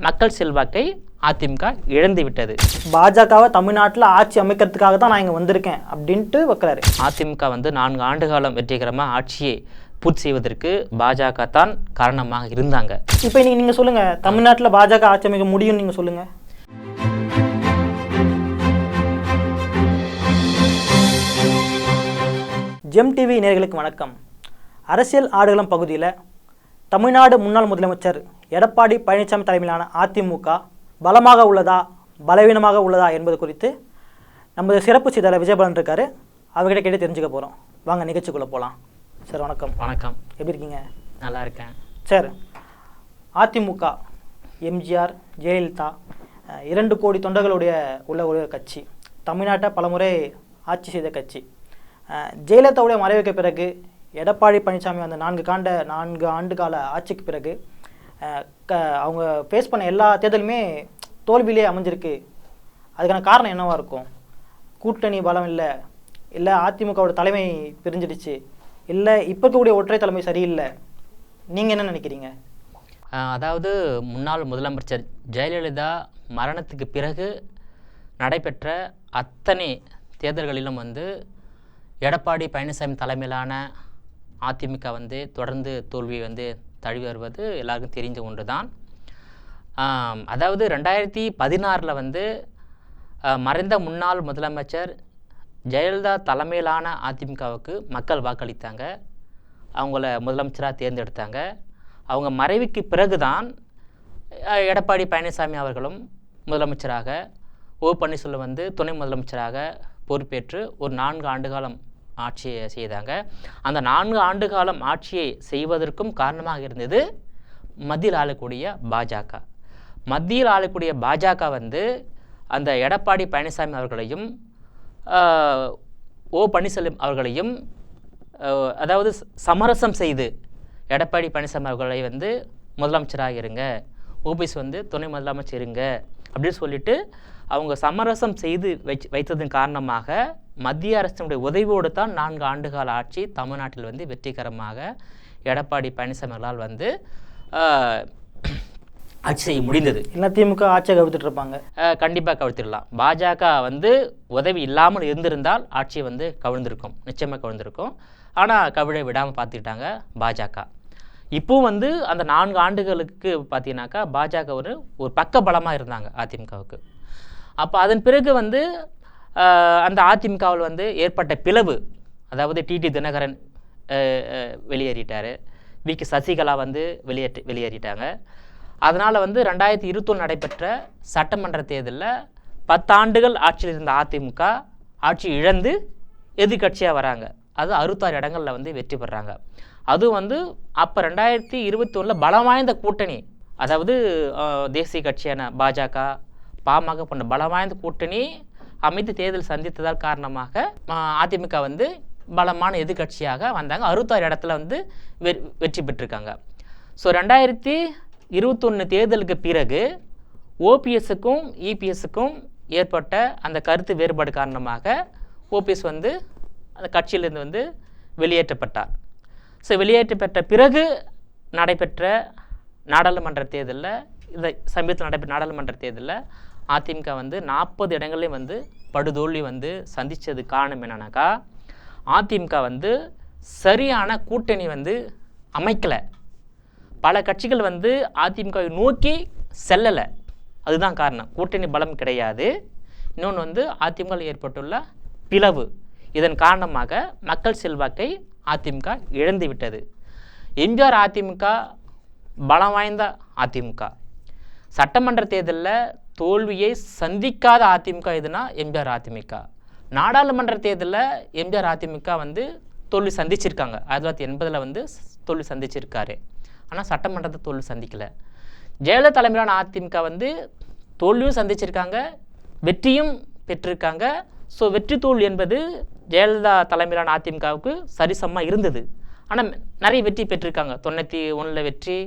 மக்கள் செல்வாக்கை அதிமுக இழந்து விட்டது. பாஜகவை தமிழ்நாட்டில் ஆட்சி அமைக்கிறதுக்காக தான் நான் இங்கே வந்திருக்கேன் அப்படின்ட்டு வைக்கிறாரு. அதிமுக 4 ஆண்டு காலம் வெற்றிகரமாக ஆட்சியை பூர்த்தி செய்வதற்கு பாஜக தான் காரணமாக இருந்தாங்க. இப்போ நீங்கள் சொல்லுங்கள், தமிழ்நாட்டில் பாஜக ஆட்சி அமைக்க முடியும்னு நீங்கள் சொல்லுங்கள். ஜெம் டிவி நேயர்களுக்கு வணக்கம். அரசியல் ஆடுகளம் பகுதியில் தமிழ்நாடு முன்னாள் முதலமைச்சர் எடப்பாடி பழனிசாமி தலைமையிலான அதிமுக பலமாக உள்ளதா பலவீனமாக உள்ளதா என்பது குறித்து நமது சிறப்பு செய்தியாளர் விஜயபாலன் இருக்கார். அவர்கிட்ட கேட்டு தெரிஞ்சுக்க போகிறோம். வாங்க நிகழ்ச்சிக்குள்ளே போகலாம். சார் வணக்கம். வணக்கம். எப்படி இருக்கீங்க? நல்லா இருக்கேன் சார். அதிமுக எம்ஜிஆர் ஜெயலலிதா 2 கோடி தொண்டர்களுடைய உள்ள ஒரு கட்சி, தமிழ்நாட்டை பலமுறை ஆட்சி செய்த கட்சி. ஜெயலலிதாவுடைய மறைவுக்கு பிறகு எடப்பாடி பழனிசாமி அந்த 4 ஆண்டு கால ஆட்சிக்கு பிறகு அவங்க ஃபேஸ் பண்ண எல்லா தேர்தலுமே தோல்வியிலே அமைஞ்சிருக்கு. அதுக்கான காரணம் என்னவாக இருக்கும்? கூட்டணி பலம் இல்லை அதிமுகவோட தலைமை பிரிஞ்சிடுச்சு, இல்லை இப்போ இருக்கக்கூடிய ஒற்றை தலைமை சரியில்லை. நீங்கள் என்ன நினைக்கிறீங்க? அதாவது முன்னாள் முதலமைச்சர் ஜெயலலிதா மரணத்துக்கு பிறகு நடைபெற்ற அத்தனை தேர்தல்களிலும் எடப்பாடி பழனிசாமி தலைமையிலான அதிமுக தொடர்ந்து தோல்வியை தழுவி வருவது எல்லாருக்கும் தெரிஞ்ச ஒன்று தான். அதாவது 2016 மறைந்த முன்னாள் முதலமைச்சர் ஜெயலலிதா தலைமையிலான அதிமுகவுக்கு மக்கள் வாக்களித்தாங்க, அவங்கள முதலமைச்சராக தேர்ந்தெடுத்தாங்க. அவங்க மறைவுக்கு பிறகு தான் எடப்பாடி பழனிசாமி அவர்களும் முதலமைச்சராக, ஓ பன்னீர்செல்வம் துணை முதலமைச்சராக பொறுப்பேற்று ஒரு 4 ஆண்டு காலம் ஆட்சியை செய்தாங்க. அந்த 4 ஆண்டு காலம் ஆட்சியை செய்வதற்கும் காரணமாக இருந்தது மத்தியில் ஆளக்கூடிய பாஜக. மத்தியில் ஆளக்கூடிய பாஜக அந்த எடப்பாடி பழனிசாமி அவர்களையும் ஓ பன்னீர்செல்வம் அவர்களையும் அதாவது சமரசம் செய்து எடப்பாடி பழனிசாமி அவர்களை முதலமைச்சராக இருங்க, ஓபிஎஸ் துணை முதலமைச்சர் இருங்க அப்படின்னு சொல்லிட்டு அவங்க சமரசம் செய்து வைத்ததன் காரணமாக மத்திய அரசினுடைய உதவியோடு தான் 4 ஆண்டுகால ஆட்சி தமிழ்நாட்டில் வெற்றிகரமாக எடப்பாடி பழனிசாமி அவர்களால் ஆட்சி செய்ய முடிந்தது. இல்லை திமுக ஆட்சியை கவிழ்த்துட்டு இருப்பாங்க. கண்டிப்பாக கவிழ்த்திடலாம். பாஜக உதவி இல்லாமல் இருந்திருந்தால் ஆட்சியை கவிழ்ந்திருக்கும், நிச்சயமாக கவிழ்ந்திருக்கும். ஆனால் கவிழை விடாமல் பார்த்துக்கிட்டாங்க பாஜக. இப்போவும் அந்த 4 ஆண்டுகளுக்கு பார்த்தீங்கன்னாக்கா பாஜக ஒரு பக்க பலமாக இருந்தாங்க அதிமுகவுக்கு. அப்போ அதன் பிறகு அந்த அதிமுகவில் ஏற்பட்ட பிளவு, அதாவது டிடி தினகரன் வெளியேறிட்டார், வி.கே. சசிகலா வெளியேறிட்டாங்க. அதனால் 2021 நடைபெற்ற சட்டமன்ற தேர்தலில் 10 ஆண்டுகள் ஆட்சியில் இருந்த அதிமுக ஆட்சி இழந்து எதிர்கட்சியாக வராங்க. அது 66 இடங்களில் வெற்றி பெறாங்க. அது அப்போ 2021 பலம் வாய்ந்த கூட்டணி, அதாவது தேசிய கட்சியான பாஜக பாமக போன்ற பலம் வாய்ந்த கூட்டணி அமைத்து தேர்தல் சந்தித்ததால் காரணமாக அதிமுக பலமான எதிர்கட்சியாக வந்தாங்க. 66 இடத்துல வெற்றி பெற்றிருக்காங்க. ஸோ 2021 தேர்தலுக்கு பிறகு ஓபிஎஸ்ஸுக்கும் இபிஎஸ்ஸுக்கும் ஏற்பட்ட அந்த கருத்து வேறுபாடு காரணமாக ஓபிஎஸ் அந்த கட்சியிலிருந்து வெளியேற்றப்பட்டார். ஸோ வெளியேற்றப்பட்ட பிறகு நடைபெற்ற நாடாளுமன்ற தேர்தலில், இந்த சமீபத்தில் நடைபெற்ற நாடாளுமன்ற தேர்தலில் அதிமுக 40 இடங்களையும் படுதோல்வி சந்தித்தது காரணம் என்னன்னாக்கா, அதிமுக சரியான கூட்டணி அமைக்கலை. பல கட்சிகள் அதிமுகவை நோக்கி செல்லலை. அதுதான் காரணம். கூட்டணி பலம் கிடையாது. இன்னொன்று அதிமுக ஏற்பட்டுள்ள பிளவு. இதன் காரணமாக மக்கள் செல்வாக்கை அதிமுக இழந்து விட்டது. எம்ஜிஆர் அதிமுக பலம் வாய்ந்த அதிமுக. சட்டமன்ற தேர்தலில் தோல்வியை சந்திக்காத அதிமுக எதுனா எம்ஜிஆர் அதிமுக. நாடாளுமன்ற தேர்தலில் எம்ஜிஆர் அதிமுக தோல்வி சந்திச்சிருக்காங்க. 1980 தோல்வி சந்திச்சிருக்காரு. ஆனால் சட்டமன்றத்தை தோல்வி சந்திக்கலை. ஜெயலலிதா தலைமையிலான அதிமுக தோல்வியும் சந்திச்சிருக்காங்க, வெற்றியும் பெற்றிருக்காங்க. ஸோ வெற்றி தோல்வி என்பது ஜெயலலிதா தலைமையிலான அதிமுகவுக்கு சரிசமமாக இருந்தது. ஆனால் நிறைய வெற்றி பெற்றிருக்காங்க. 91 வெற்றி,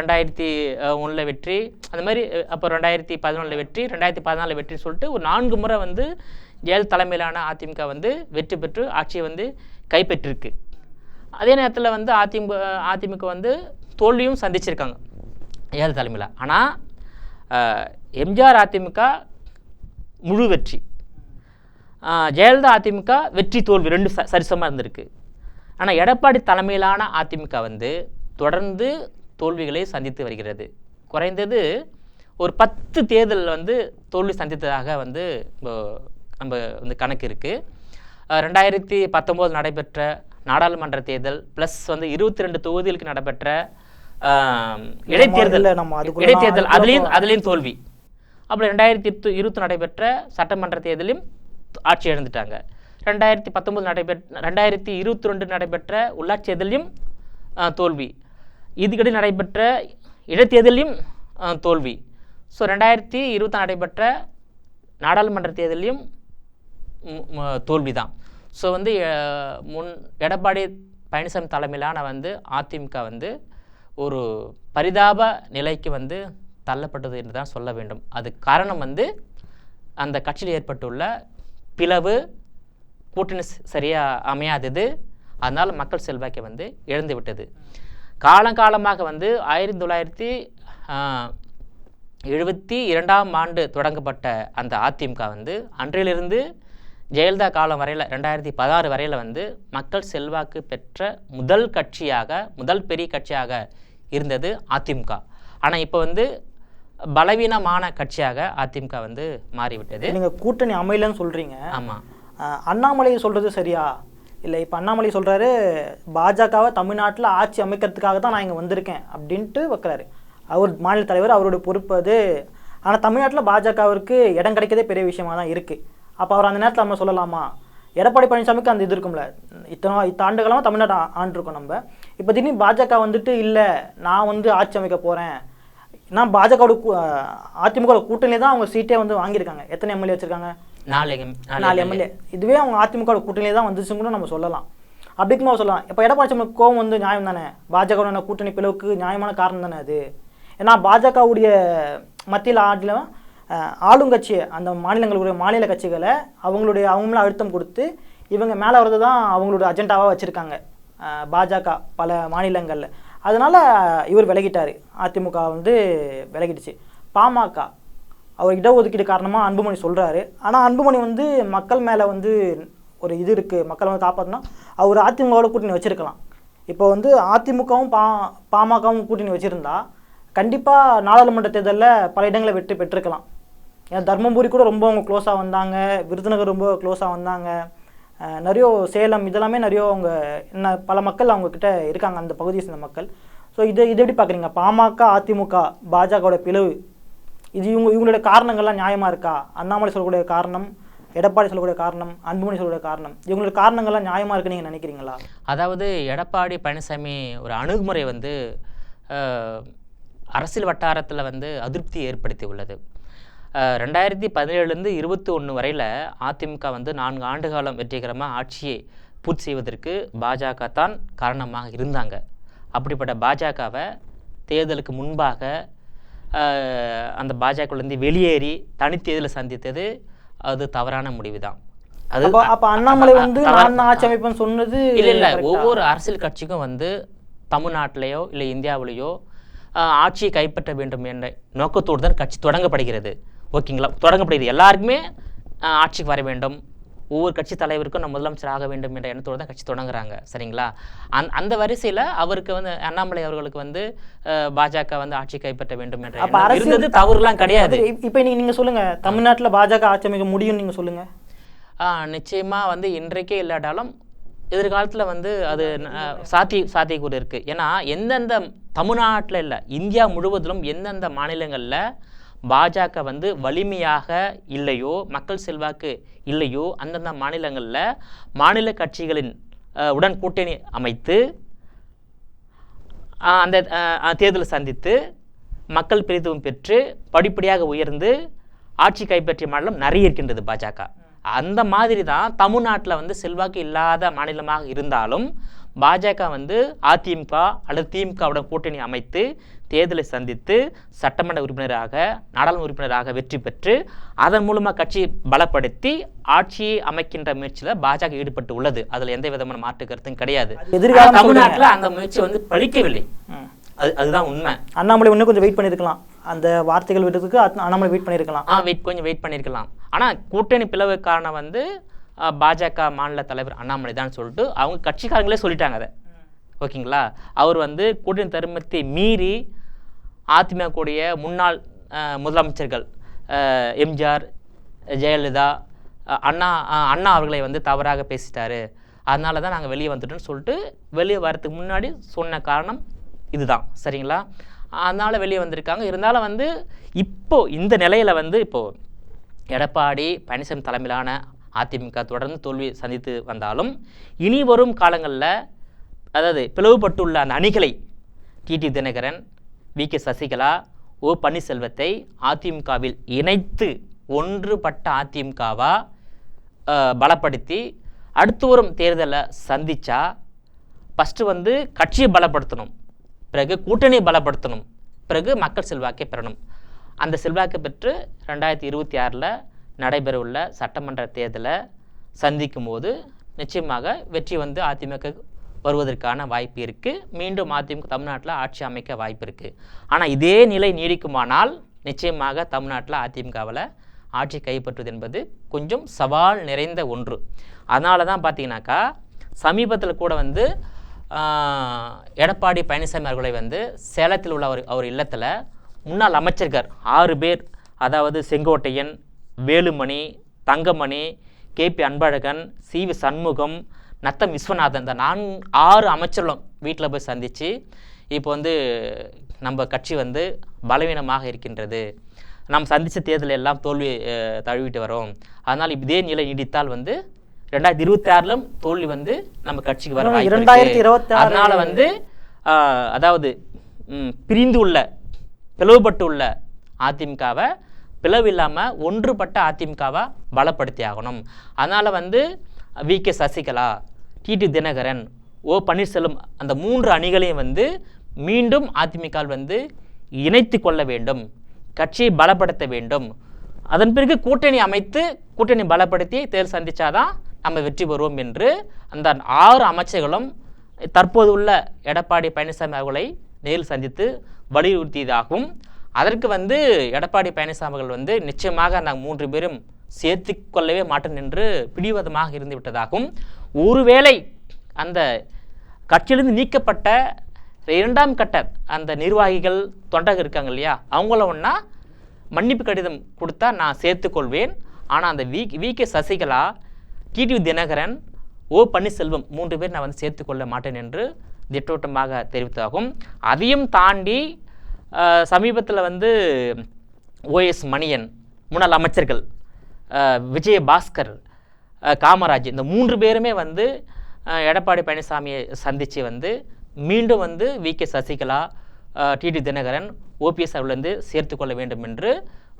2001 வெற்றி, அந்த மாதிரி. அப்போ 2011 வெற்றி, 2014 வெற்றின்னு சொல்லிட்டு ஒரு 4 முறை ஜெயலலிதா தலைமையிலான அதிமுக வெற்றி பெற்று ஆட்சியை கைப்பற்றிருக்கு. அதே நேரத்தில் அதிமுக தோல்வியும் சந்திச்சிருக்காங்க ஜெயலலிதா தலைமையில். ஆனால் எம்ஜிஆர் அதிமுக முழு வெற்றி, ஜெயலலிதா அதிமுக வெற்றி தோல்வி 2 சரிசமாக இருந்திருக்கு. ஆனால் எடப்பாடி தலைமையிலான அதிமுக வந்து தொடர்ந்து தோல்விகளை சந்தித்து வருகிறது. குறைந்தது ஒரு 10 தேர்தல் வந்து தோல்வி சந்தித்ததாக வந்து நம்ம வந்து கணக்கு இருக்குது. 2019 நடைபெற்ற நாடாளுமன்ற தேர்தல் ப்ளஸ் வந்து 22 தொகுதிகளுக்கு நடைபெற்ற இடைத்தேர்தல் அதுலேயும் தோல்வி. அப்புறம் 2020 நடைபெற்ற சட்டமன்ற தேர்தலையும் ஆட்சி இழந்துட்டாங்க. 2022 நடைபெற்ற உள்ளாட்சி தேர்தலையும் தோல்வி. இதுக்கிடையில் நடைபெற்ற இடைத்தேர்தலையும் தோல்வி. ஸோ 2020 நடைபெற்ற நாடாளுமன்ற தேர்தலையும் தோல்வி தான். ஸோ வந்து எடப்பாடி பழனிசாமி தலைமையிலான வந்து அதிமுக வந்து ஒரு பரிதாப நிலைக்கு வந்து தள்ளப்பட்டது என்று தான் சொல்ல வேண்டும். அதுக்கு காரணம் வந்து அந்த கட்சியில் ஏற்பட்டுள்ள பிளவு, கூட்டணி சரியாக அமையாதது, அதனால் மக்கள் செல்வாக்கை வந்து இழந்து விட்டது. காலங்காலமாக வந்து 1972ஆம் ஆண்டு தொடங்கப்பட்ட அந்த அதிமுக வந்து அன்றிலிருந்து ஜெயலலிதா காலம் வரையில் 2016 வரையில் வந்து மக்கள் செல்வாக்கு பெற்ற முதல் பெரிய கட்சியாக இருந்தது அதிமுக. ஆனால் இப்போ வந்து பலவீனமான கட்சியாக அதிமுக வந்து மாறிவிட்டது. நீங்கள் கூட்டணி அமையலன்னு சொல்கிறீங்க. ஆமாம். அண்ணாமலை சொல்கிறது சரியா இல்லை? இப்போ அண்ணாமலை சொல்கிறாரு பாஜகவை தமிழ்நாட்டில் ஆட்சி அமைக்கிறதுக்காக தான் நான் இங்கே வந்திருக்கேன் அப்படின்ட்டு வைக்கிறாரு. அவர் மாநில தலைவர், அவருடைய பொறுப்பு அது. ஆனால் தமிழ்நாட்டில் பாஜகவிற்கு இடம் கிடைக்கதே பெரிய விஷயமாக தான் இருக்குது. அப்போ அவர் அந்த நேரத்தில் நம்ம சொல்லலாமா? எடப்பாடி பழனிசாமிக்கு அந்த இது இருக்கும்ல, இத்தாண்டு காலமாக தமிழ்நாட்டை ஆண்டிருக்கோம் நம்ம. இப்போ திடீர்னு பாஜக வந்துட்டு இல்லை நான் வந்து ஆட்சி அமைக்க போகிறேன், நான் பாஜகவோட அதிமுக கூட்டணியே தான் அவங்க சீட்டே வந்து வாங்கியிருக்காங்க. எத்தனை எம்எல்ஏ வச்சுருக்காங்க? 4 எம்எல்ஏ. இதுவே அவங்க அதிமுக கூட்டணியே தான் வந்துச்சுன்னு கூட நம்ம சொல்லலாம். அப்படிக்குமா சொல்லலாம். இப்போ எடப்பாடி பழனிசாமி கோவம் வந்து நியாயம் தானே? பாஜகவோட கூட்டணி பிளவுக்கு நியாயமான காரணம் தானே அது. ஏன்னா பாஜகவுடைய மத்தியில் ஆளுங்கட்சி அந்த மாநிலங்களுடைய மாநில கட்சிகளை அவங்க அழுத்தம் கொடுத்து இவங்க மேலே வரது தான் அவங்களோட அஜெண்டாவாக வச்சுருக்காங்க பாஜக பல மாநிலங்களில். அதனால் இவர் விலகிட்டார், அதிமுக வந்து விலகிடுச்சு. பாமக அவர் இடஒதுக்கீடு காரணமாக அன்புமணி சொல்கிறாரு. ஆனால் அன்புமணி வந்து மக்கள் மேலே வந்து ஒரு இது இருக்குது, மக்கள் வந்து காப்பாற்றினா அவர் அதிமுகவோட கூட்டணி வச்சுருக்கலாம். இப்போ வந்து அதிமுகவும் பாமகவும் கூட்டணி வச்சுருந்தா கண்டிப்பாக நாடாளுமன்ற தேர்தலில் பல இடங்களை வெற்றி பெற்றிருக்கலாம். ஏன்னா தர்மபுரி கூட ரொம்ப அவங்க க்ளோஸாக வந்தாங்க, விருதுநகர் ரொம்ப க்ளோஸாக வந்தாங்க, நிறைய சேலம் இதெல்லாமே நிறைய அவங்க பல மக்கள் அவங்கக்கிட்ட இருக்காங்க, அந்த பகுதியை சேர்ந்த மக்கள். ஸோ இது எப்படி பார்க்குறீங்க? பாமக அதிமுக பாஜகவோட பிளவு இது இவங்களோட காரணங்கள்லாம் நியாயமாக இருக்கா? அண்ணாமலை சொல்லக்கூடிய காரணம், எடப்பாடி சொல்லக்கூடிய காரணம், அன்புமணி சொல்லக்கூடிய காரணம், இவங்களோட காரணங்கள்லாம் நியாயமாக இருக்குன்னு நீங்கள் நினைக்கிறீங்களா? அதாவது எடப்பாடி பழனிசாமி ஒரு அணுகுமுறை வந்து அரசியல் வட்டாரத்தில் வந்து அதிருப்தி ஏற்படுத்தி உள்ளது. 2017 21 வரையில் அதிமுக வந்து 4 ஆண்டு காலம் வெற்றிகரமாக ஆட்சியை பூர்த்தி செய்வதற்கு பாஜக தான் காரணமாக இருந்தாங்க. அப்படிப்பட்ட பாஜகவை தேர்தலுக்கு முன்பாக அந்த பாஜகவிலேருந்து வெளியேறி தனித்தேர்தலில் சந்தித்தது அது தவறான முடிவு தான். அது அப்போ அண்ணாமலை வந்து ஆட்சி அமைப்புன்னு சொன்னது இல்லை. ஒவ்வொரு அரசியல் கட்சிக்கும் வந்து தமிழ்நாட்டிலேயோ இல்லை இந்தியாவிலேயோ ஆட்சியை கைப்பற்ற வேண்டும் என்ற நோக்கத்தோடு தான் கட்சி தொடங்கப்படுகிறது. ஓகேங்களா? தொடங்கப்படுகிறது. எல்லாருக்குமே ஆட்சிக்கு வர வேண்டும், ஒவ்வொரு கட்சி தலைவருக்கும் நம்ம முதலமைச்சர் ஆக வேண்டும் என்ற எண்ணத்தோடு தான் கட்சி தொடங்குறாங்க. சரிங்களா? அந்த வரிசையில் அவருக்கு வந்து அண்ணாமலை அவர்களுக்கு வந்து பாஜக வந்து ஆட்சி கைப்பற்ற வேண்டும் என்ற இருந்தது தவறுலாம் கிடையாது. இப்போ நீங்கள் சொல்லுங்கள், தமிழ்நாட்டில் பாஜக ஆட்சி அமைக்க முடியும்னு நீங்கள் சொல்லுங்கள். நிச்சயமாக வந்து இன்றைக்கே இல்லாட்டாலும் எதிர்காலத்தில் வந்து அது சாத்தியக்கூறு இருக்குது. ஏன்னா எந்தெந்த தமிழ்நாட்டில் இல்லை இந்தியா முழுவதிலும் எந்தெந்த மாநிலங்களில் பாஜக வந்து வலிமையாக இல்லையோ, மக்கள் செல்வாக்கு இல்லையோ, அந்தந்த மாநிலங்களில் மாநில கட்சிகளின் உடன் கூட்டணி அமைத்து அந்த தேர்தலை சந்தித்து மக்கள் பிரதிநிதித்துவம் பெற்று படிப்படியாக உயர்ந்து ஆட்சி கைப்பற்றிய மாநிலம் நிறைய இருக்கின்றது பாஜக. அந்த மாதிரி தான் தமிழ்நாட்டில் வந்து செல்வாக்கு இல்லாத மாநிலமாக இருந்தாலும் பாஜக வந்து அதிமுக அல்லது திமுகவுடன் கூட்டணி அமைத்து தேர்தலை சந்தித்து சட்டமன்ற உறுப்பினராக, நாடாளுமன்ற உறுப்பினராக வெற்றி பெற்று அதன் மூலமாக கட்சி பலப்படுத்தி ஆட்சியை அமைக்கின்ற முயற்சியில் பாஜக ஈடுபட்டு உள்ளது. அதில் எந்த விதமான மாற்று கருத்தும் கிடையாது. தமிழ்நாட்டில் அந்த முயற்சி வந்து பலிக்கவில்லை. அதுதான் உண்மை. அண்ணாமலை இன்னும் கொஞ்சம் வெயிட் பண்ணியிருக்கலாம். அந்த வார்த்தைகள் விடுறதுக்கு அண்ணாமலை வெயிட் பண்ணியிருக்கலாம். கொஞ்சம் வெயிட் பண்ணியிருக்கலாம். ஆனால் கூட்டணி பிளவு காரணம் வந்து பாஜக மாநில தலைவர் அண்ணாமலை தான் சொல்லிட்டு அவங்க கட்சிக்காரங்களே சொல்லிட்டாங்க அதை. ஓகேங்களா? அவர் வந்து கூட்டணி தர்மத்தை மீறி அதிமுக கூடிய முன்னாள் முதலமைச்சர்கள் எம்ஜிஆர், ஜெயலலிதா, அண்ணா அவர்களை வந்து தவறாக பேசிட்டாரு, அதனால தான் நாங்கள் வெளியே வந்துட்டோன்னு சொல்லிட்டு வெளியே வரதுக்கு முன்னாடி சொன்ன காரணம் இதுதான். சரிங்களா? அதனால் வெளியே வந்திருக்காங்க. இருந்தாலும் வந்து இப்போது இந்த நிலையில் வந்து இப்போது எடப்பாடி பழனிசாமி தலைமையிலான அதிமுக தொடர்ந்து தோல்வி சந்தித்து வந்தாலும் இனி வரும் காலங்களில் அதாவது பிளவுபட்டுள்ள அந்த அணிகளை டிடி தினகரன், வி.கே. சசிகலா, ஓ பன்னீர்செல்வத்தை அதிமுகவில் இணைத்து ஒன்றுபட்ட அதிமுகவா பலப்படுத்தி அடுத்து வரும் தேர்தலை சந்தித்தா ஃபஸ்ட்டு வந்து கட்சியை பலப்படுத்தணும், பிறகு கூட்டணியை பலப்படுத்தணும், பிறகு மக்கள் செல்வாக்கை பெறணும். அந்த செல்வாக்கை பெற்று 2026 நடைபெறவுள்ள சட்டமன்ற தேர்தலை சந்திக்கும் போது நிச்சயமாக வெற்றி வந்து அதிமுக வருவதற்கான வாய்ப்பு இருக்குது. மீண்டும் அதிமுக தமிழ்நாட்டில் ஆட்சி அமைக்க வாய்ப்பு இருக்குது. ஆனால் இதே நிலை நீடிக்குமானால் நிச்சயமாக தமிழ்நாட்டில் அதிமுகவில் ஆட்சி கைப்பற்றுவது என்பது கொஞ்சம் சவால் நிறைந்த ஒன்று. அதனால தான் பார்த்தீங்கன்னாக்கா சமீபத்தில் கூட வந்து எடப்பாடி பழனிசாமி அவர்களை வந்து சேலத்தில் உள்ள அவர் இல்லத்தில் முன்னாள் அமைச்சர்கள் 6 பேர், அதாவது செங்கோட்டையன், வேலுமணி, தங்கமணி, கே.பி. அன்பழகன், சி.வி. சண்முகம், நத்தம் விஸ்வநாதன், இந்த 6 அமைச்சர்களும் வீட்டில் போய் சந்தித்து இப்போ வந்து நம்ம கட்சி வந்து பலவீனமாக இருக்கின்றது, நாம் சந்தித்த தேர்தலில் எல்லாம் தோல்வி தழுவிட்டு வரோம், அதனால் இதே நிலை நீடித்தால் வந்து 2026 தோல்வி வந்து நம்ம கட்சிக்கு வர வாய்ப்பு இருக்கு. அதனால வந்து அதாவது பிரிந்து உள்ள பிளவுபட்டு உள்ள அதிமுகவை பிளவு இல்லாமல் ஒன்றுபட்ட அதிமுகவை பலப்படுத்தி ஆகணும். அதனால் வந்து வி.கே. சசிகலா, டிடி தினகரன், ஓ பன்னீர்செல்வம் அந்த 3 அணிகளையும் வந்து மீண்டும் அதிமுக வந்து இணைத்து கொள்ள வேண்டும், கட்சியை பலப்படுத்த வேண்டும். அதன் பிறகு கூட்டணி அமைத்து கூட்டணி பலப்படுத்தி தேர்தல் சந்தித்தாதான் நம்ம வெற்றி பெறுவோம் என்று அந்த 6 அமைச்சர்களும் தற்போது உள்ள எடப்பாடி பழனிசாமி அவர்களை நேரில் சந்தித்து வலியுறுத்தியதாகவும் அதற்கு வந்து எடப்பாடி பழனிசாமி அவர்கள் வந்து நிச்சயமாக அந்த 3 பேரும் சேர்த்து கொள்ளவே மாட்டேன் என்று பிடிவாதமாக இருந்து விட்டதாகவும், ஒருவேளை அந்த கட்சியிலிருந்து நீக்கப்பட்ட 2ஆம் கட்ட அந்த நிர்வாகிகள் தொண்டர்கள் இருக்காங்க இல்லையா, அவங்கள ஒன்றா மன்னிப்பு கடிதம் கொடுத்தா நான் சேர்த்துக்கொள்வேன், ஆனால் அந்த வி.கே. சசிகலா, டிடி தினகரன், ஓ பன்னீர்செல்வம் 3 பேர் நான் வந்து சேர்த்துக்கொள்ள மாட்டேன் என்று திட்டவட்டமாக தெரிவித்ததாகும். அதையும் தாண்டி சமீபத்தில் வந்து ஓஎஸ் மணியன், முன்னாள் அமைச்சர்கள் விஜயபாஸ்கர், காமராஜ், இந்த 3 பேருமே வந்து எடப்பாடி பழனிசாமியை சந்தித்து வந்து மீண்டும் வந்து V K. Sasikala, T T Dhinakaran, OPS அவர்கள் வந்து சேர்த்துக்கொள்ள வேண்டும் என்று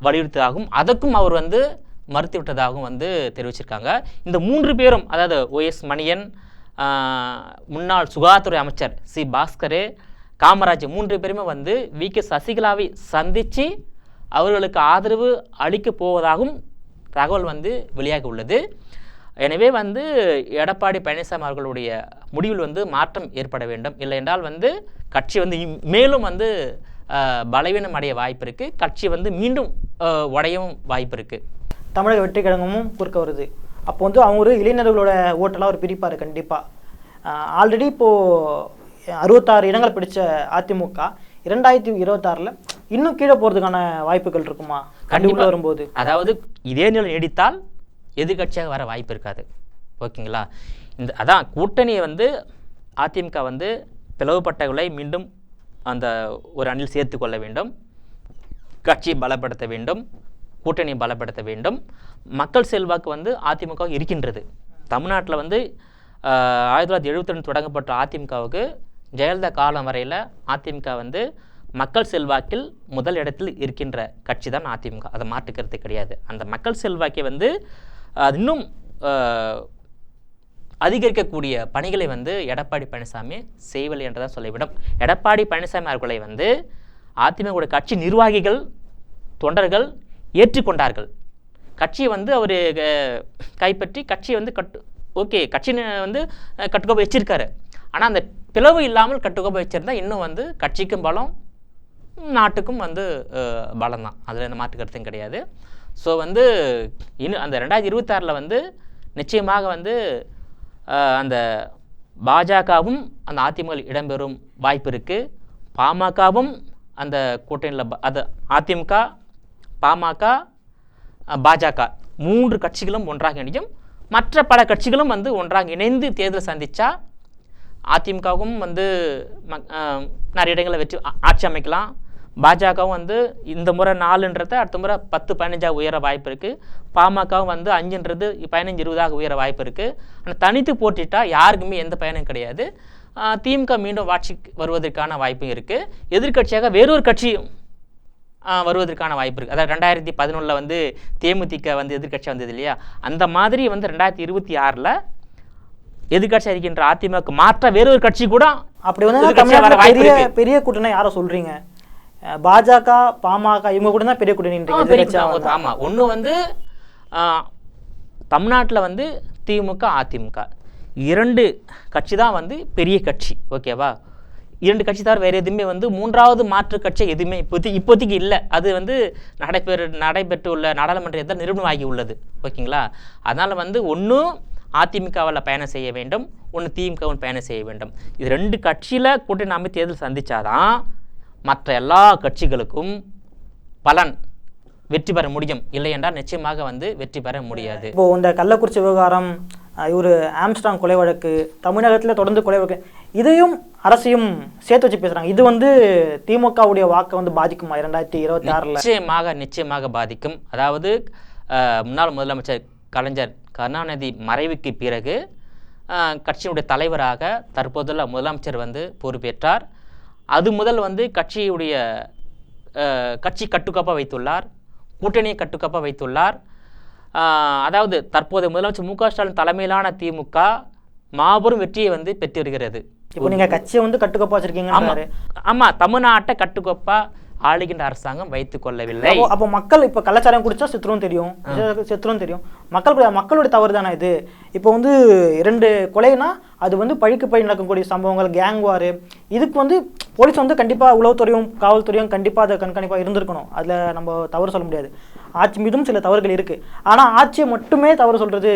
வலியுறுத்ததாகவும் அதற்கும் அவர் வந்து மறுத்துவிட்டதாகவும் வந்து தெரிவிச்சிருக்காங்க. இந்த 3 பேரும், அதாவது ஓஎஸ் மணியன், முன்னாள் சுகாதாரத்துறை அமைச்சர் சி பாஸ்கர், காமராஜ் 3 பேருமே வந்து வி.கே. சசிகலாவை சந்தித்து அவர்களுக்கு ஆதரவு அளிக்கப் போவதாகவும் தகவல் வந்து வெளியாக உள்ளது. எனவே வந்து எடப்பாடி பழனிசாமி அவர்களுடைய முடிவில் வந்து மாற்றம் ஏற்பட வேண்டும், இல்லை என்றால் வந்து கட்சி வந்து மேலும் வந்து பலவீனம் அடைய வாய்ப்பு இருக்குது, கட்சி வந்து மீண்டும் உடையவும் வாய்ப்பு இருக்குது. தமிழக வெற்றி கழகமும் குறுக்க வருது. அப்போ வந்து அவங்க ஒரு இளைஞர்களோட ஓட்டெல்லாம் ஒரு பிரிப்பார் கண்டிப்பாக. ஆல்ரெடி இப்போது 66 இடங்கள் பிடிச்ச அதிமுக 2026 இன்னும் கீழே போகிறதுக்கான வாய்ப்புகள் இருக்குமா கண்டிப்பாக வரும்போது? அதாவது இதே நிலை நீடித்தால் எதிர்கட்சியாக வர வாய்ப்பு இருக்காது. ஓகேங்களா? அதான் கூட்டணியை வந்து அதிமுக வந்து பிளவுபட்டவர்களை மீண்டும் அந்த ஒரு அணியில் சேர்த்து கொள்ள வேண்டும், கட்சியை பலப்படுத்த வேண்டும், கூட்டணியை பலப்படுத்த வேண்டும். மக்கள் செல்வாக்கு வந்து அதிமுக இருக்கின்றது. தமிழ்நாட்டில் வந்து 1972 தொடங்கப்பட்ட அதிமுகவுக்கு ஜெயலலிதா காலம் வரையில் அதிமுக வந்து மக்கள் செல்வாக்கில் முதல் இடத்தில் இருக்கின்ற கட்சி தான் அதிமுக, அதை மாற்றுக்கிறது கிடையாது. அந்த மக்கள் செல்வாக்கை வந்து அது இன்னும் அதிகரிக்கக்கூடிய பணிகளை வந்து எடப்பாடி பழனிசாமி செய்யவில்லை என்று தான் சொல்லிவிடும். எடப்பாடி பழனிசாமி அவர்களை வந்து அதிமுக கட்சி நிர்வாகிகள், தொண்டர்கள் ஏற்றுக்கொண்டார்கள். கட்சியை வந்து அவர் கைப்பற்றி கட்சியை வந்து கட்சி வந்து கட்டுக்கோப்பை வச்சிருக்காரு. ஆனால் அந்த பிளவு இல்லாமல் கட்டுக்கோப்பை வச்சிருந்தா இன்னும் வந்து கட்சிக்கும் பலம், நாட்டுக்கும் வந்து பலம் தான், அதில் எந்த மாற்று கருத்தும் கிடையாது. ஸோ வந்து இன்னும் அந்த 2026 வந்து நிச்சயமாக வந்து அந்த பாஜகவும் அந்த அதிமுக இடம்பெறும் வாய்ப்பு இருக்குது. பாமகவும் அந்த கூட்டணியில் அது அதிமுக, பாமக, பாஜக 3 கட்சிகளும் ஒன்றாக இணையும். மற்ற பல கட்சிகளும் வந்து ஒன்றாக இணைந்து தேர்தல் சந்தித்தா அதிமுகவும் வந்து நிறைய இடங்களில் வெற்றி ஆட்சி அமைக்கலாம். பாஜகவும் வந்து இந்த முறை 4ன்றதை அடுத்த முறை 10-15 உயர வாய்ப்பு இருக்குது. பாமகவும் வந்து 5ன்றது 15-20 உயர வாய்ப்பு இருக்குது. ஆனால் தனித்து போட்டிட்டா யாருக்குமே எந்த பயனும் கிடையாது. திமுக மீண்டும் ஆட்சிக்கு வருவதற்கான வாய்ப்பும் இருக்குது. எதிர்கட்சியாக வேறொரு கட்சி வருவதற்கான வாய்ப்பு இருக்குது. அதாவது 2011 வந்து தேமுதிக வந்து எதிர்கட்சியாக வந்தது இல்லையா, அந்த மாதிரி வந்து 2026 எதிர்கட்சி இருக்கின்ற அதிமுக மாற்ற வேறொரு கட்சி கூட அப்படி வந்து பெரிய கூட்டணி யாரை சொல்றீங்க? பாஜக, பாமக இவங்க கூட தான் பெரிய கூட்டணி. ஆமா, ஒன்று வந்து தமிழ்நாட்டில் வந்து திமுக, அதிமுக 2 கட்சி தான் வந்து பெரிய கட்சி. ஓகேவா? 2 கட்சி தவிர வேறு எதுவுமே வந்து 3வது மாற்று கட்சி எதுவுமே இப்போதைக்கு இல்லை. அது வந்து நடைபெற்றுள்ள நாடாளுமன்ற தேர்தல் நிரூபணமாகி உள்ளது. ஓகேங்களா? அதனால் வந்து ஒன்று அதிமுகவில் பயணம் செய்ய வேண்டும், ஒன்று திமுகவும் பயணம் செய்ய வேண்டும். இது 2 கட்சியில் கூட்டணி அமைத்து தேர்தல் சந்தித்தாதான் மற்ற எல்லா கட்சிகளுக்கும் பலன் வெற்றி பெற முடியும். இல்லை என்றால் நிச்சயமாக வந்து வெற்றி பெற முடியாது. இப்போ இந்த கள்ளக்குறிச்சி விவகாரம், இவர் ஆம்ஸ்ட்ராங் கொலை வழக்கு, தமிழகத்தில் தொடர்ந்து கொலை வழக்கு, இதையும் அரசையும் சேர்த்து வச்சு பேசுகிறாங்க. இது வந்து திமுகவுடைய வாக்கை வந்து பாதிக்குமா 2026? நிச்சயமாக பாதிக்கும். அதாவது முன்னாள் முதலமைச்சர் கலைஞர் கருணாநிதி மறைவுக்கு பிறகு கட்சியினுடைய தலைவராக தற்போதுள்ள முதலமைச்சர் வந்து பொறுப்பேற்றார். அது முதல் வந்து கட்சி கட்டுக்கோப்பாக வைத்துள்ளார், கூட்டணியை கட்டுக்கோப்பாக வைத்துள்ளார். அதாவது தற்போதைய முதலமைச்சர் மு க ஸ்டாலின் தலைமையிலான திமுக மாபெரும் வெற்றியை வந்து பெற்று வருகிறது. இப்போ நீங்கள் கட்சியை வந்து கட்டுக்கோப்பா வச்சிருக்கீங்க. ஆமாம், தமிழ்நாட்டை கட்டுக்கோப்பா ஆளுகின்ற அரசாங்கம் வைத்துக் கொள்ளவில்லை. அப்போ மக்கள் இப்போ கள்ளச்சாரம் குடிச்சா செத்துரும் தெரியும். மக்களுடைய தவறு தானே இது? இப்போ வந்து 2 கொலைனா அது வந்து பழிக்கு பழி நடக்கக்கூடிய சம்பவங்கள், கேங் வார், இதுக்கு வந்து போலீஸ் வந்து கண்டிப்பாக உளவுத்துறையும் காவல்துறையும் கண்டிப்பாக அதை கண்காணிப்பாக இருந்திருக்கணும். அதில் நம்ம தவறு சொல்ல முடியாது. ஆட்சி மீதும் சில தவறுகள் இருக்குது. ஆனால் ஆட்சியை மட்டுமே தவறு சொல்கிறது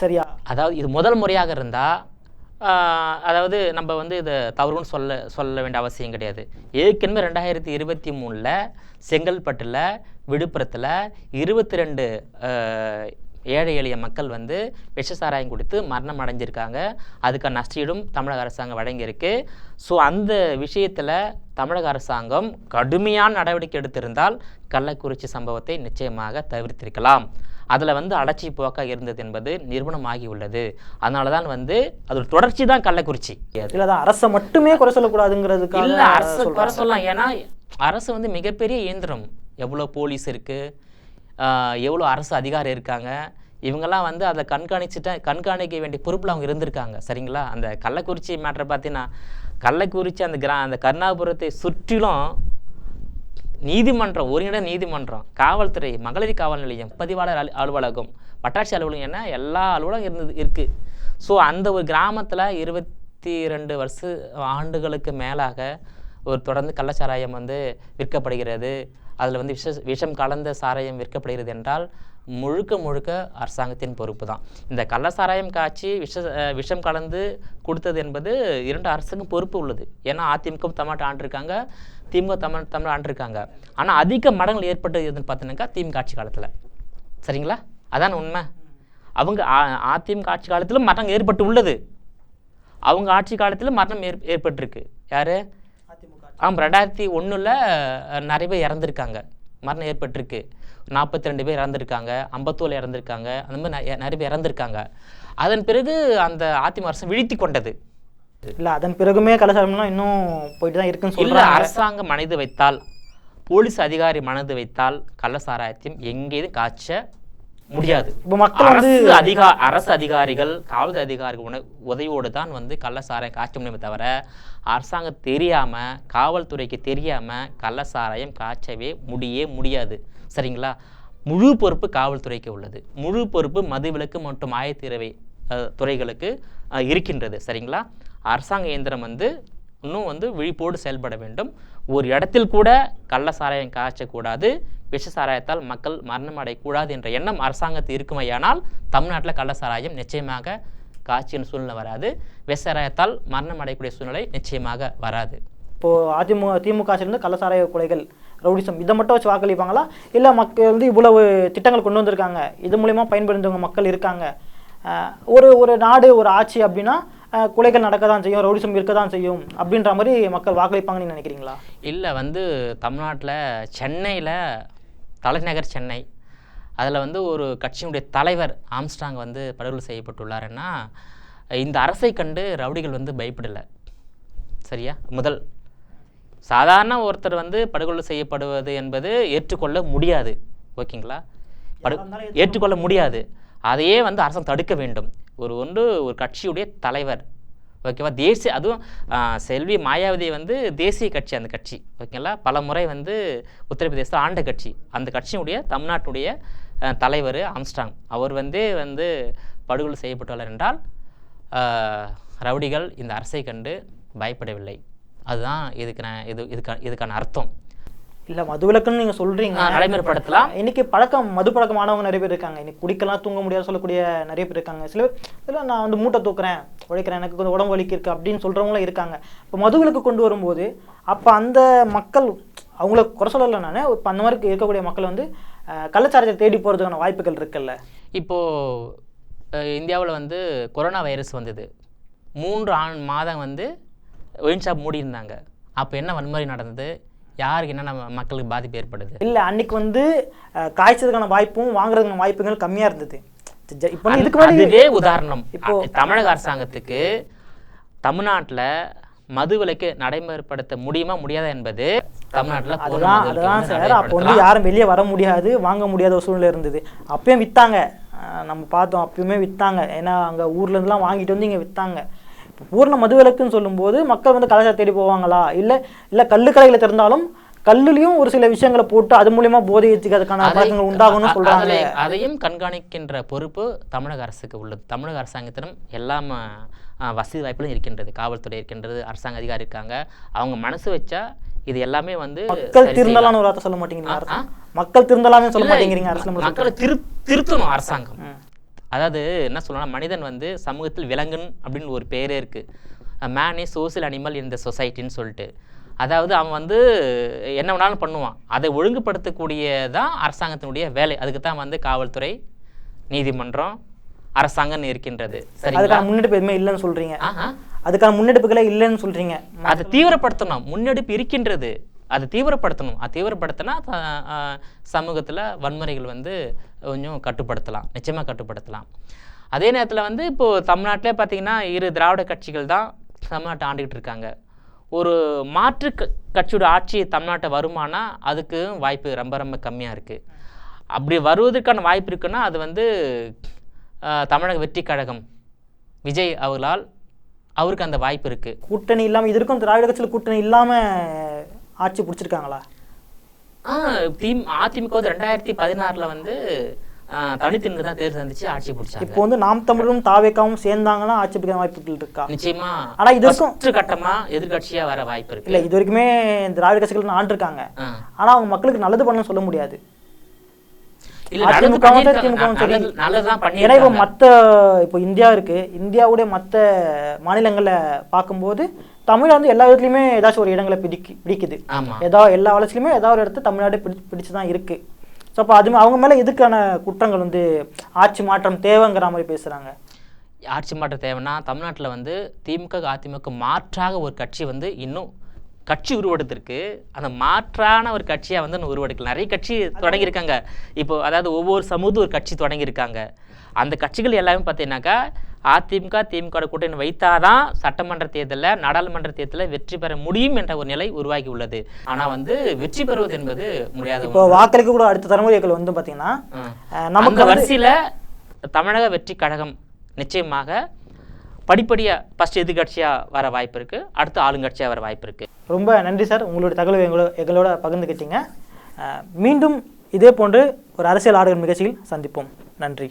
சரியா? அதாவது இது முதல் முறையாக இருந்தால் அதாவது நம்ம வந்து இதை தவறுன்னு சொல்ல வேண்டிய அவசியம் கிடையாது. ஏற்கனவே 2023 செங்கல்பட்டில், விழுப்புரத்தில் 22 ஏழை எளிய மக்கள் வந்து விஷசாராயம் குடித்து மரணம் அடைஞ்சிருக்காங்க. அதுக்கான நஷ்டஈடும் தமிழக அரசாங்கம் வழங்கியிருக்கு. ஸோ அந்த விஷயத்தில் தமிழக அரசாங்கம் கடுமையான நடவடிக்கை எடுத்திருந்தால் கள்ளக்குறிச்சி சம்பவத்தை நிச்சயமாக தவிர்த்திருக்கலாம். அதில் வந்து அலட்சி போக்காக இருந்தது என்பது நிரூபணமாகி உள்ளது. அதனால தான் வந்து அது ஒரு தொடர்ச்சி தான் கள்ளக்குறிச்சி. இல்லை, அரசை மட்டுமே குறை சொல்லக்கூடாதுங்கிறதுக்கு இல்லை, அரசு குறை சொல்லலாம். ஏன்னா அரசு வந்து மிகப்பெரிய இயந்திரம். எவ்வளோ போலீஸ் இருக்குது, எவ்வளோ அரசு அதிகாரி இருக்காங்க, இவங்கெல்லாம் வந்து அதை கண்காணிக்க வேண்டிய பொறுப்பில் அவங்க இருந்திருக்காங்க. சரிங்களா? அந்த கள்ளக்குறிச்சி மேட்டரை பார்த்தீங்கன்னா, கள்ளக்குறிச்சி அந்த கருணாபுரத்தை சுற்றிலும் நீதிமன்றம், ஒருங்கிட நீதிமன்றம், காவல்துறை, மகளிர் காவல் நிலையம், பதிவாளர் அலுவலகம், வட்டாட்சி அலுவலகம் என எல்லா அலுவலகம் இருக்குது. ஸோ அந்த ஒரு கிராமத்தில் 22 ஆண்டுகளுக்கு மேலாக ஒரு தொடர்ந்து கள்ளச்சாராயம் வந்து விற்கப்படுகிறது. அதில் வந்து விஷம் கலந்த சாராயம் விற்கப்படுகிறது என்றால் முழுக்க அரசாங்கத்தின் பொறுப்பு தான். இந்த கள்ளச்சாராயம் காய்ச்சி விஷம் கலந்து கொடுத்தது என்பது 2 அரசுக்கும் பொறுப்பு உள்ளது. ஏன்னா அதிமுக தமிழ்நாட்டை ஆண்டிருக்காங்க, திமுக தமிழ் ஆண்டிருக்காங்க. ஆனால் அதிக மடங்கள் ஏற்பட்டது எதுன்னு பார்த்தீங்கன்னாக்கா திமுக ஆட்சி காலத்தில். சரிங்களா? அதான் உண்மை. அவங்க அதிமுக ஆட்சி காலத்திலும் மரணம் ஏற்பட்டு உள்ளது, அவங்க ஆட்சி காலத்திலும் மரணம் ஏற்பட்டிருக்கு. யார்? ஆமாம், 2001 நிறைய பேர் இறந்துருக்காங்க, மரணம் ஏற்பட்டிருக்கு. 42 பேர் இறந்துருக்காங்க, 57 இறந்துருக்காங்க, அந்த மாதிரி நிறைய பேர் இறந்துருக்காங்க. அதன் பிறகு அந்த அதிமுக அரசு விழித்து கொண்டது. இல்லை, அதன் பிறகுமே கள்ளச்சாராயம்லாம் இன்னும் போயிட்டு தான் இருக்குன்னு சொல்லி. இல்லை, அரசாங்கம் மனது வைத்தால், போலீஸ் அதிகாரி மனது வைத்தால் கள்ளச்சாராயத்தையும் எங்கேயும் காய்ச்ச முடியாது. இப்போ மக்கள் வந்து அரசு அதிகாரிகள், காவல்துறை அதிகாரிகள் உதவியோடு தான் வந்து கள்ளச்சாராயம் காய்ச்ச முடியுமே தவிர அரசாங்கம் தெரியாமல், காவல்துறைக்கு தெரியாமல் கள்ளச்சாராயம் காய்ச்சவே முடியாது. சரிங்களா? முழு பொறுப்பு காவல்துறைக்கு உள்ளது, முழு பொறுப்பு மதுவிலக்கு மற்றும் ஆயத்தீரவை துறைகளுக்கு இருக்கின்றது. சரிங்களா? அரசாங்க இயந்திரம் வந்து இன்னும் வந்து விழிப்போடு செயல்பட வேண்டும். ஒரு இடத்தில் கூட கள்ள சாராயம் காய்ச்சக்கூடாது, விஷ சாராயத்தால் மக்கள் மரணம் அடையக்கூடாது என்ற எண்ணம் அரசாங்கத்துக்கு இருக்குமையானால் தமிழ்நாட்டில் கள்ள சாராயம் நிச்சயமாக காய்ச்சின சூழ்நிலை வராது, விஷ சாராயத்தால் மரணம் அடையக்கூடிய சூழ்நிலை நிச்சயமாக வராது. இப்போது திமுக சேர்ந்து கள்ளசாராய கொலைகள், ரவுடிசம் இதை மட்டும் வச்சு வாக்களிப்பாங்களா, இல்லை மக்கள் வந்து இவ்வளவு திட்டங்கள் கொண்டு வந்திருக்காங்க, இது மூலயமா பயன்படுத்தவங்க மக்கள் இருக்காங்க, ஒரு நாடு ஒரு ஆட்சி அப்படின்னா கொலைகள் நடக்க தான் செய்யும், ரவுடிசம் இருக்க தான் செய்யும் அப்படின்ற மாதிரி மக்கள் வாக்களிப்பாங்கன்னு நினைக்கிறீங்களா? இல்லை தமிழ்நாட்டில் சென்னையில், தலைநகர் சென்னை, அதில் ஒரு கட்சியினுடைய தலைவர் ஆம்ஸ்ட்ராங் படுகொலை செய்யப்பட்டுள்ளாருன்னா இந்த அரசை கண்டு ரவுடிகள் பயப்படலை. சரியா? முதல் சாதாரண ஒருத்தர் படுகொலை செய்யப்படுவது என்பது ஏற்றுக்கொள்ள முடியாது. ஓகேங்களா? ஏற்றுக்கொள்ள முடியாது. அதையே அரசு தடுக்க வேண்டும். ஒரு கட்சியுடைய தலைவர், ஓகேவா, தேசிய, அதுவும் செல்வி மாயாவதி தேசிய கட்சி, அந்த கட்சி, ஓகேங்களா, பல முறை உத்தரப்பிரதேசத்தில் ஆண்ட கட்சி, அந்த கட்சியுடைய தமிழ்நாட்டுடைய தலைவர் ஆம்ஸ்ட்ராங் அவர் படுகொலை செய்யப்பட்டுள்ளார் என்றால் ரவுடிகள் இந்த அரசை கண்டு பயப்படவில்லை. அதுதான் இதுக்கான அர்த்தம். இல்லை, மதுவிலக்குன்னு நீங்கள் சொல்கிறீங்க, நடைமுறைப்படுத்தலாம். இன்றைக்கி மது பழக்கமானவங்க நிறைய பேர் இருக்காங்க. இன்றைக்கி குடிக்கலாம் தூங்க முடியாது சொல்லக்கூடிய நிறைய பேர் இருக்காங்க. சில பேர் நான் மூட்டை தூக்குறேன், உழைக்கிறேன், எனக்கு கொஞ்சம் உடம்பு வலிக்கு இருக்குது அப்படின்னு சொல்கிறவங்களும் இருக்காங்க. இப்போ மதுவிலக்கு கொண்டு வரும்போது அப்போ அந்த மக்கள், அவங்கள குறை சொல்லலை நான், இப்போ அந்த மாதிரி இருக்கக்கூடிய மக்கள் கள்ளச்சாராயத்தை தேடி போகிறதுக்கான வாய்ப்புகள் இருக்குல்ல? இப்போது இந்தியாவில் கொரோனா வைரஸ் வந்தது. 3 மாதம் ஒயின் ஷாப் மூடி இருந்தாங்க. அப்போ என்ன வன்முறை நடந்தது? யாருக்கு என்னென்ன மக்களுக்கு பாதிப்பு ஏற்படுது? இல்லை, அன்னைக்கு காய்ச்சதுக்கான வாய்ப்பும் வாங்குறதுக்கான வாய்ப்புகள் கம்மியாக இருந்தது. இப்போ இதுவே உதாரணம். இப்போ தமிழக அரசாங்கத்துக்கு தமிழ்நாட்டில் மது விலக்கு நடைமுறைப்படுத்த முடியுமா முடியாதா என்பது தமிழ்நாட்டில் அதுதான் சார். அப்போ யாரும் வெளியே வர முடியாது, வாங்க முடியாத ஒரு சூழ்நிலை இருந்தது. அப்பயும் விற்றாங்க, நம்ம பார்த்தோம், அப்பயுமே விற்றாங்க. ஏன்னா அங்கே ஊர்லேருந்துலாம் வாங்கிட்டு இங்கே விற்றாங்க. இப்போ பூர்ண மது விலக்குன்னு சொல்லும்போது மக்கள் கலாச்சாரம் தேடி போவாங்களா? இல்லை கல்லுக்கடைகளை திறந்தாலும் கல்லுலையும் ஒரு சில விஷயங்களை போட்டு அது மூலயமா போதை ஏற்றிக்கிறதுக்கான பழக்கங்கள் உண்டாகும்னு சொல்கிறாங்க. அதையும் கண்காணிக்கின்ற பொறுப்பு தமிழக அரசுக்கு உள்ளது. தமிழக அரசாங்கத்திடம் எல்லாம் வசதி வாய்ப்புகளும் இருக்கின்றது, காவல்துறை இருக்கின்றது, அரசாங்க அதிகாரி இருக்காங்க. அவங்க மனசு வச்சா இது எல்லாமே மக்கள் திருந்தலாம்னு ஒரு வார்த்தை சொல்ல மாட்டேங்கிறீங்க. மக்கள் திருந்தலாமே சொல்ல மாட்டேங்கிறீங்க. அரசு மக்களை திருத்தணும் அரசாங்கம். அதாவது என்ன சொல்லணும், மனிதன் சமூகத்தில் விலங்குன் அப்படின்னு ஒரு பேரே இருக்குது. Man is social animal in the சொசைட்டின்னு சொல்லிட்டு. அதாவது அவன் என்ன வேணாலும் பண்ணுவான். அதை ஒழுங்குபடுத்தக்கூடியதான் அரசாங்கத்தினுடைய வேலை. அதுக்கு தான் காவல்துறை, நீதிமன்றம், அரசாங்கம் இருக்கின்றது. சரி, அதுக்கான முன்னெடுப்பு எதுவுமே இல்லைன்னு சொல்றீங்க. அதுக்கான முன்னெடுப்புகளே இல்லைன்னு சொல்றீங்க. அதை தீவிரப்படுத்தணும். முன்னெடுப்பு இருக்கின்றது, அதை தீவிரப்படுத்தணும். அது தீவிரப்படுத்தினா சமூகத்தில் வன்முறைகள் கொஞ்சம் கட்டுப்படுத்தலாம், நிச்சயமாக கட்டுப்படுத்தலாம். அதே நேரத்தில் இப்போது தமிழ்நாட்டிலே பார்த்திங்கன்னா 2 திராவிட கட்சிகள் தான் தமிழ்நாட்டை ஆண்டுகிட்டு இருக்காங்க. ஒரு மாற்று கட்சியோட ஆட்சி தமிழ்நாட்டை வருமானா அதுக்கு வாய்ப்பு ரொம்ப ரொம்ப கம்மியாக இருக்குது. அப்படி வருவதற்கான வாய்ப்பு இருக்குன்னா அது தமிழக வெற்றி கழகம் விஜய் அவர்களால் அவருக்கு அந்த வாய்ப்பு இருக்குது. கூட்டணி இல்லாமல் இது இருக்கும், திராவிட கட்சியில் கூட்டணி இல்லாமல் ஆட்சி பிடிச்சிருக்காங்களா? அதிமுக 2016 தனித்திற்கு தான் தேர்தல் சந்திச்சு ஆட்சி பிடிச்சாங்க. இப்போ நாம் தமிழரும் தாவேக்காவும் சேர்ந்தாங்கன்னா ஆட்சி பிடிக்கிற வாய்ப்புகள் இருக்கா? நிச்சயமா. ஆனா இது வரைக்கும் கட்டமா எதிர்கட்சியா வர வாய்ப்பு இருக்கு. இல்ல, இது வரைக்குமே திராவிட கட்சிகள் ஆண்டு இருக்காங்க. ஆனா அவங்க மக்களுக்கு நல்லது பண்ண சொல்ல முடியாது. இப்போ இந்தியா இருக்கு, இந்தியாவுடைய மற்ற மாநிலங்களை பார்க்கும்போது தமிழ் எல்லா இடத்துலையுமே ஏதாச்சும் ஒரு இடங்களை பிடிக்குது. எல்லா வளர்ச்சியிலுமே ஏதாவது ஒரு இடத்த தமிழ்நாடு பிடிச்சுதான் இருக்கு. ஸோ அப்போ அது அவங்க மேலே எதுக்கான குற்றங்கள் ஆட்சி மாற்றம் தேவைங்கிற மாதிரி பேசுகிறாங்க. ஆட்சி மாற்றம் தேவைன்னா தமிழ்நாட்டில் திமுக அதிமுக மாற்றாக ஒரு கட்சி இன்னும் கட்சி உருவெடுத்திருக்கு. அந்த மாற்றான ஒரு கட்சியாக உருவெடுக்கல. நிறைய கட்சி தொடங்கியிருக்காங்க. இப்போ அதாவது ஒவ்வொரு சமூகத்தும் ஒரு கட்சி தொடங்கியிருக்காங்க. அந்த கட்சிகள் எல்லாமே பார்த்தீங்கன்னாக்கா அதிமுக திமுக கூட்டணி வைத்தாதான் சட்டமன்ற தேர்தலில், நாடாளுமன்ற தேர்தலில் வெற்றி பெற முடியும் என்ற ஒரு நிலை உருவாகி உள்ளது. ஆனால் வெற்றி பெறுவது என்பது முடியாது. இப்போ வாக்களிக்க கூட அடுத்த தலைமுறைகள் பார்த்தீங்கன்னா நமக்கு வரிசையில் தமிழக வெற்றி கழகம் நிச்சயமாக படிப்படியாக ஃபஸ்ட் எதிர்கட்சியாக வர வாய்ப்பு இருக்குது, அடுத்து ஆளுங்கட்சியாக வர வாய்ப்பு இருக்குது. ரொம்ப நன்றி சார், உங்களுடைய தகவலை எங்களோட பகிர்ந்துக்கிட்டீங்க. மீண்டும் இதே போன்று ஒரு அரசியல் ஆடுகள் நிகழ்ச்சியில் சந்திப்போம். நன்றி.